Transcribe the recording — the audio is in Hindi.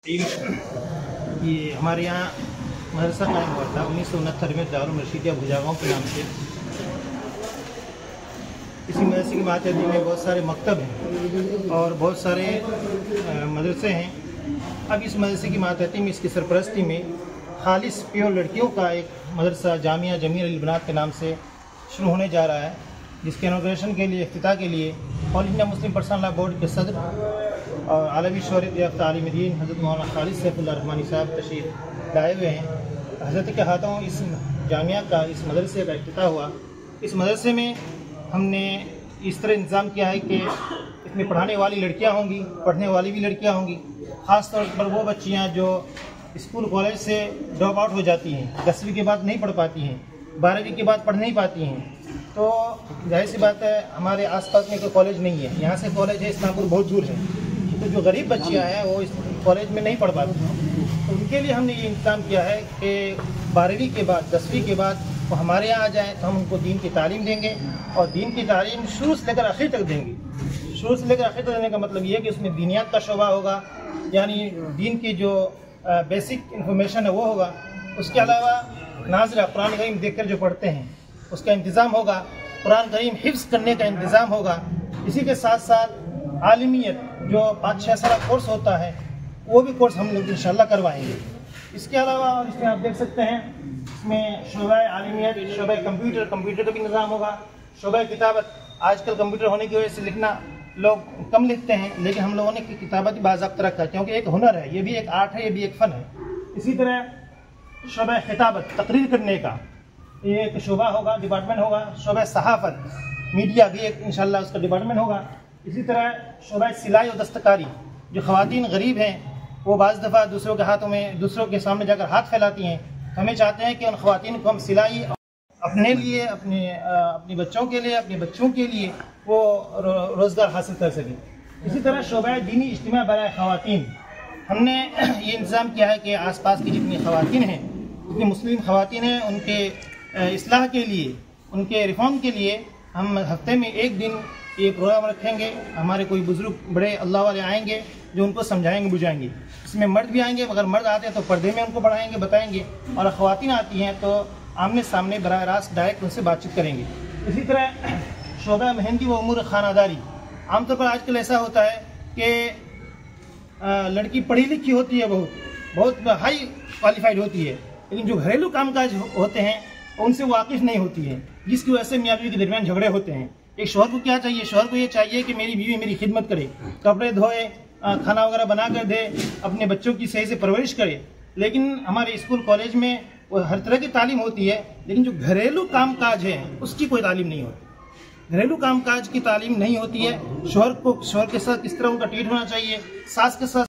ये हमारे यहाँ मदरसा कायम हुआ था 1969 में दारुल रशीदिया भुजागांव के नाम से। इसी मदरसे की मातहती में बहुत सारे मकतब हैं और बहुत सारे मदरसे हैं। अब इस मदरसे की मातहती में, इसकी सरपरस्ती में खालिस प्योर लड़कियों का एक मदरसा जामिया जमीर अल बनात के नाम से शुरू होने जा रहा है, जिसके इनॉग्रेशन के लिए, इफ्तिताह के लिए all India Muslim personal law board के सदर और आलमी शोहरत याफ्ता आलिम दीन हज़रत मौलाना खालिद सैफुल्लाह रहमानी साहब तशरीफ़ लाए हुए हैं। हज़रत के हाथों इस जामिया का, इस मदरसे का इफ्तिताह हुआ। इस मदरसे में हमने इस तरह इंतज़ाम किया है कि इसमें पढ़ाने वाली लड़कियां होंगी, पढ़ने वाली भी लड़कियां होंगी। ख़ास तौर पर वो बच्चियां जो स्कूल कॉलेज से ड्रॉप आउट हो जाती हैं, 10वीं के बाद नहीं पढ़ पाती हैं, 12वीं के बाद पढ़ नहीं पाती हैं, तो जाहिर सी बात है हमारे आसपास में कोई कॉलेज नहीं है। यहाँ से कॉलेज है इस्लामपुर बहुत दूर है, तो जो गरीब बच्चियाँ हैं वो इस कॉलेज में नहीं पढ़ पाती, तो उनके लिए हमने ये इंतज़ाम किया है कि 12वीं के बाद, 10वीं के बाद वो हमारे यहाँ आ जाएँ तो हम उनको दीन की तालीम देंगे और दीन की तालीम शुरू से लेकर आखिर तक देंगे। शुरू से लेकर आखिर तक देने का मतलब ये है कि उसमें दीनियात का शोबा होगा, यानी दीन की जो बेसिक इन्फॉर्मेशन है वो होगा। उसके अलावा नाज़िरा कुरान करीम देखकर जो पढ़ते हैं उसका इंतज़ाम होगा, कुरान करीम हिफ्ज़ करने का इंतज़ाम होगा। इसी के साथ साथ आलिमियत जो 5-6 साल कोर्स होता है वो भी कोर्स हम लोग इंशाल्लाह करवाएंगे। इसके अलावा और इसमें आप देख सकते हैं, इसमें शोबा आलिमियत, शोबा कंप्यूटर का भी निज़ाम होगा, शोबा किताबत। आजकल कंप्यूटर होने की वजह से लिखना लोग कम लिखते हैं, लेकिन हम लोगों ने किताबत बाज़ाब्ता रखा है, क्योंकि एक हुनर है, ये भी एक आर्ट है, ये भी एक फ़न है। इसी तरह शोबा खिताबत, तकरीर करने का ये एक शोबा होगा, डिपार्टमेंट होगा। शोबा सहाफ़त, मीडिया भी एक इंशाल्लाह उसका डिपार्टमेंट होगा। इसी तरह शोबा सिलाई और दस्तकारी, जो ख़वातीन गरीब हैं वो बाज़ दफ़ा दूसरों के हाथों में, दूसरों के सामने जाकर हाथ फैलाती हैं, हमें चाहते हैं कि उन ख़वातीन को हम सिलाई अपने लिए, अपने बच्चों के लिए, अपने बच्चों के लिए वो रोज़गार हासिल कर सकें। इसी तरह शोबा दीनी इज्तिमा बराए ख़वातीन, हमने ये इंतज़ाम किया है कि आसपास की जितनी ख़वातीन हैं, जितनी मुस्लिम ख़वातीन हैं, उनके इस्लाह के लिए, उनके रिफॉर्म के लिए हम हफ्ते में एक दिन ये प्रोग्राम रखेंगे। हमारे कोई बुजुर्ग बड़े अल्लाह वाले आएंगे जो उनको समझाएंगे, बुझाएंगे। इसमें मर्द भी आएंगे, अगर मर्द आते हैं तो पर्दे में उनको पढ़ाएंगे, बताएंगे, और ख़वातीन आती हैं तो आमने सामने बराह रास्त डायरेक्ट उनसे बातचीत करेंगे। इसी तरह शोबा मेहंदी व उमूर खानादारी, आमतौर पर आजकल ऐसा होता है कि लड़की पढ़ी लिखी होती है, बहुत हाई क्वालिफाइड होती है, लेकिन जो घरेलू कामकाज होते हैं उनसे वाकिफ़ नहीं होती है, जिसकी वजह से मियाँ बीवी के दरमियान झगड़े होते हैं। एक शौहर को क्या चाहिए? शौहर को ये चाहिए कि मेरी बीवी मेरी खिदमत करे, कपड़े धोए, खाना वगैरह बना कर दे, अपने बच्चों की सही से परवरिश करे। लेकिन हमारे स्कूल कॉलेज में वो हर तरह की तालीम होती है, लेकिन जो घरेलू कामकाज है उसकी कोई तालीम नहीं होती। घरेलू कामकाज की तालीम नहीं होती है। शौहर के साथ किस तरह उनका ट्रीट होना चाहिए, सास के साथ